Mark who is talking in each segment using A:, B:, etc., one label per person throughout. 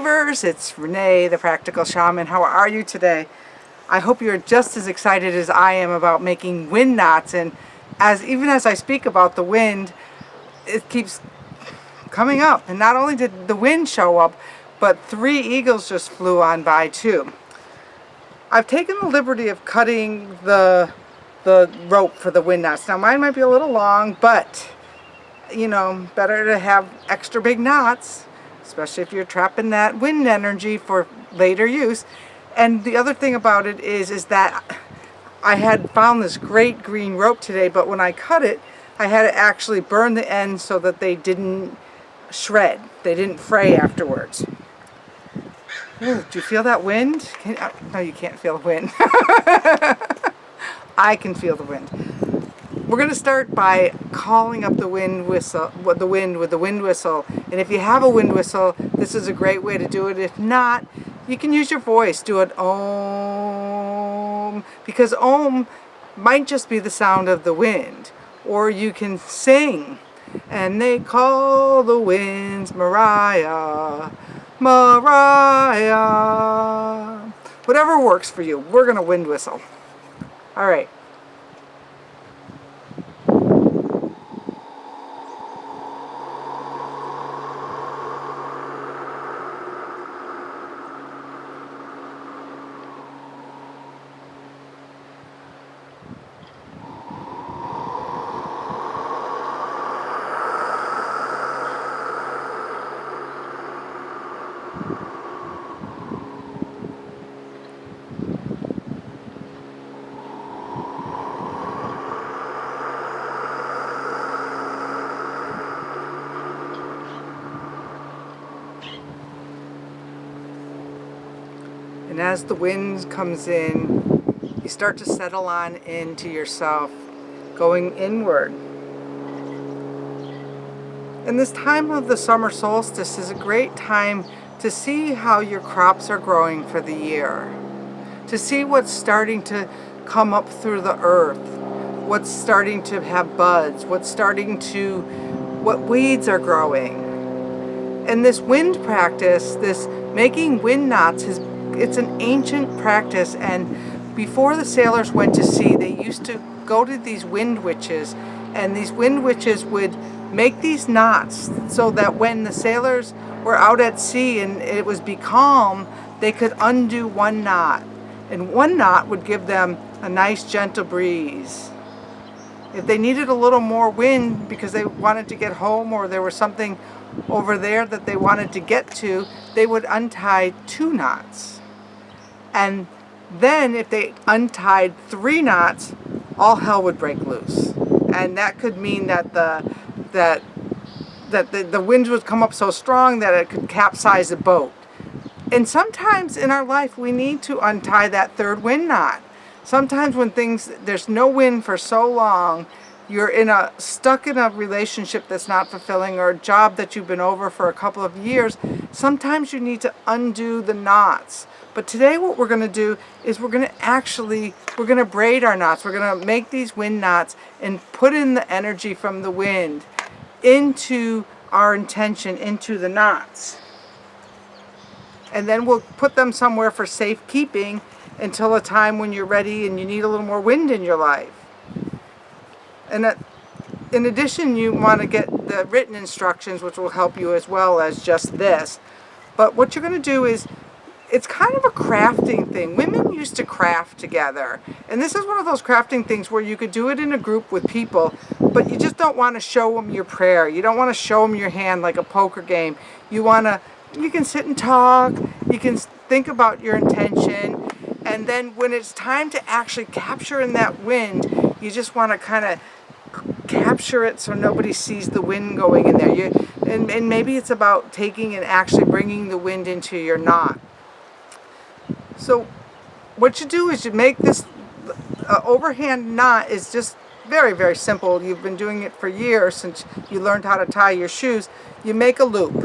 A: Weavers, it's Renee, the Practical Shaman. How are you today? I hope you're just as excited as I am about making wind knots, and even as I speak about the wind, it keeps coming up. And not only did the wind show up, but 3 eagles just flew on by too. I've taken the liberty of cutting the rope for the wind knots. Now mine might be a little long, but you know, better to have extra big knots, especially if you're trapping that wind energy for later use. And the other thing about it is that I had found this great green rope today, but when I cut it, I had to actually burn the ends so that they didn't shred. They didn't fray afterwards. Ooh, do you feel that wind? No, you can't feel the wind. I can feel the wind. We're going to start by calling up the wind whistle, with the wind whistle. And if you have a wind whistle, this is a great way to do it. If not, you can use your voice. Do it Om, because Om might just be the sound of the wind. Or you can sing. And they call the winds Mariah, Mariah. Whatever works for you. We're going to wind whistle. All right. And as the wind comes in, you start to settle on into yourself, going inward. And this time of the summer solstice is a great time to see how your crops are growing for the year, to see what's starting to come up through the earth, what's starting to have buds, what weeds are growing. And this wind practice, this making wind knots, it's an ancient practice, and before the sailors went to sea, they used to go to these wind witches, and these wind witches would make these knots so that when the sailors were out at sea and it was becalm, they could undo one knot, and one knot would give them a nice gentle breeze. If they needed a little more wind because they wanted to get home, or there was something over there that they wanted to get to, they would untie 2 knots. And then if they untied 3 knots, all hell would break loose. And that could mean that the winds would come up so strong that it could capsize a boat. And sometimes in our life we need to untie that 3rd wind knot. Sometimes when there's no wind for so long, you're stuck in a relationship that's not fulfilling, or a job that you've been over for a couple of years, sometimes you need to undo the knots. But today what we're going to do is we're going to braid our knots. We're going to make these wind knots and put in the energy from the wind into our intention, into the knots. And then we'll put them somewhere for safekeeping until a time when you're ready and you need a little more wind in your life. And in addition, you want to get the written instructions, which will help you as well as just this. But what you're going to do is, it's kind of a crafting thing. Women used to craft together. And this is one of those crafting things where you could do it in a group with people, but you just don't want to show them your prayer. You don't want to show them your hand like a poker game. You can sit and talk. You can think about your intention. And then when it's time to actually capture in that wind, you just want to kind of capture it so nobody sees the wind going in there. And maybe it's about taking and actually bringing the wind into your knot. So what you do is you make this overhand knot. Is just very, very simple. You've been doing it for years since you learned how to tie your shoes. You make a loop.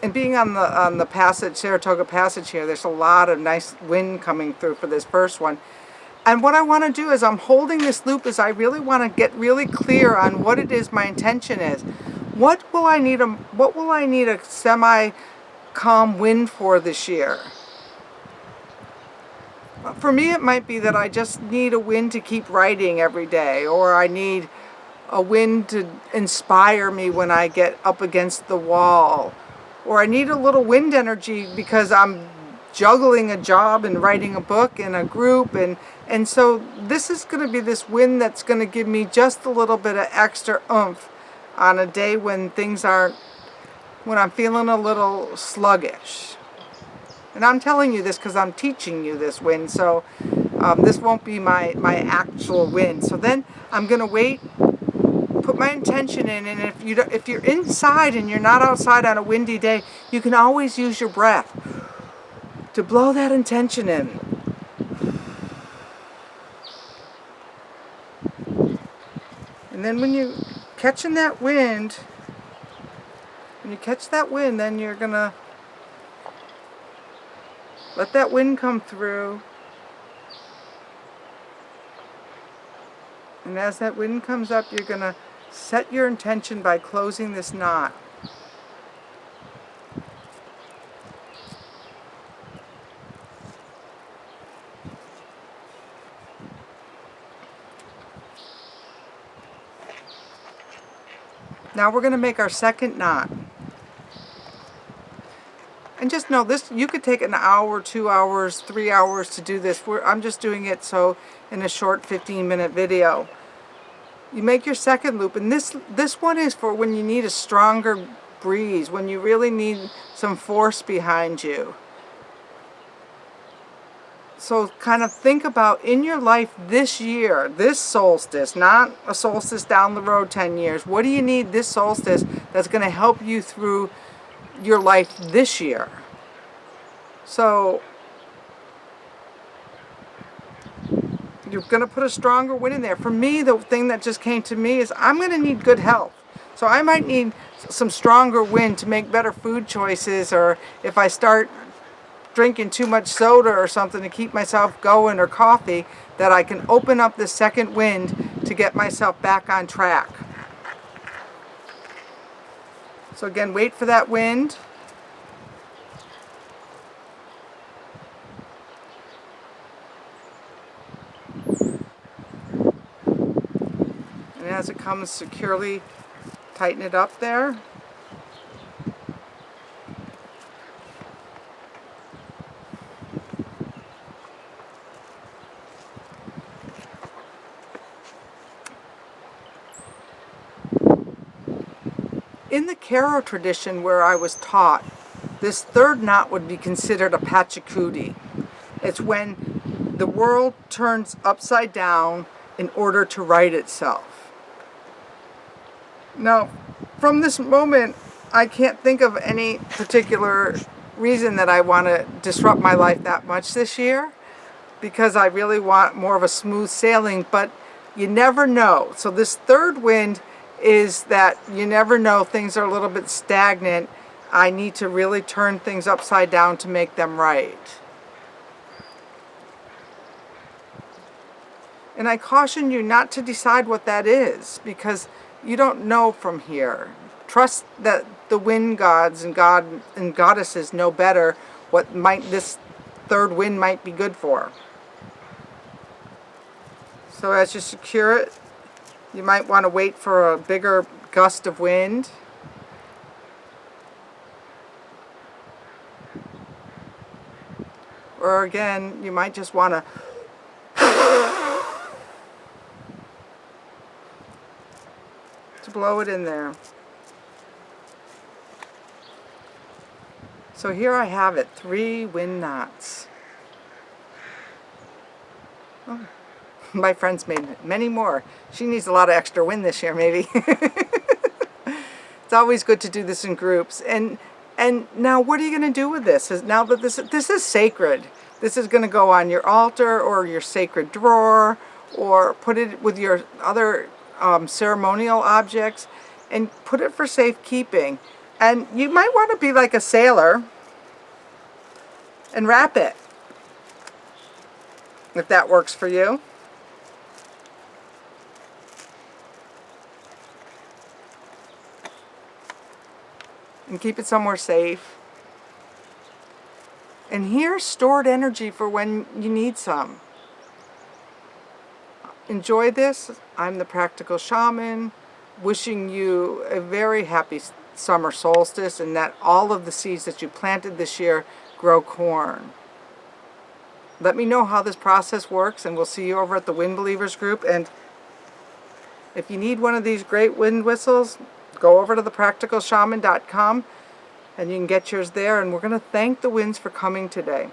A: And being on the passage, Saratoga Passage here, there's a lot of nice wind coming through for this first one. And what I want to do is I'm holding this loop is I really want to get really clear on what it is my intention is. What will I need a semi-calm wind for this year? For me, it might be that I just need a wind to keep writing every day, or I need a wind to inspire me when I get up against the wall, or I need a little wind energy because I'm juggling a job and writing a book and a group, and so this is going to be this wind that's going to give me just a little bit of extra oomph on a day when when I'm feeling a little sluggish. And I'm telling you this because I'm teaching you this wind, so this won't be my actual wind. So then I'm going to wait, put my intention in, and if you're inside and you're not outside on a windy day, you can always use your breath to blow that intention in. And then when you catching that wind, when you catch that wind, then you're going to let that wind come through. And as that wind comes up, you're going to set your intention by closing this knot. Now we're going to make our second knot. And just know this, you could take an hour, 2 hours, 3 hours to do this. I'm just doing it so in a short 15-minute video. You make your second loop, and this one is for when you need a stronger breeze, when you really need some force behind you. So kind of think about in your life this year, this solstice, not a solstice down the road 10 years. What do you need this solstice that's going to help you through your life this year? So you're going to put a stronger wind in there. For me, the thing that just came to me is I'm going to need good health. So I might need some stronger wind to make better food choices, or if I start drinking too much soda or something to keep myself going, or coffee, that I can open up the second wind to get myself back on track. So again, wait for that wind. And as it comes, securely tighten it up there. In the Karo tradition where I was taught, this third knot would be considered a pachakudi. It's when the world turns upside down in order to right itself. Now, from this moment, I can't think of any particular reason that I want to disrupt my life that much this year, because I really want more of a smooth sailing, but you never know. So this third wind is that you never know, things are a little bit stagnant. I need to really turn things upside down to make them right. And I caution you not to decide what that is, because you don't know from here. Trust that the wind gods and goddesses know better what this third wind might be good for. So as you secure it, you might want to wait for a bigger gust of wind. Or again, you might just want to blow it in there. So here I have it, 3 wind knots. Oh. My friend's made many more. She needs a lot of extra wind this year, maybe. It's always good to do this in groups. And now, what are you going to do with this? Now that this is sacred, this is going to go on your altar or your sacred drawer, or put it with your other ceremonial objects, and put it for safekeeping. And you might want to be like a sailor and wrap it. if that works for you. And keep it somewhere safe. And here's stored energy for when you need some. Enjoy this. I'm the Practical Shaman, wishing you a very happy summer solstice, and that all of the seeds that you planted this year grow corn. Let me know how this process works, and we'll see you over at the Wind Believers group. And if you need one of these great wind whistles, go over to thepracticalshaman.com and you can get yours there. And we're going to thank the winds for coming today.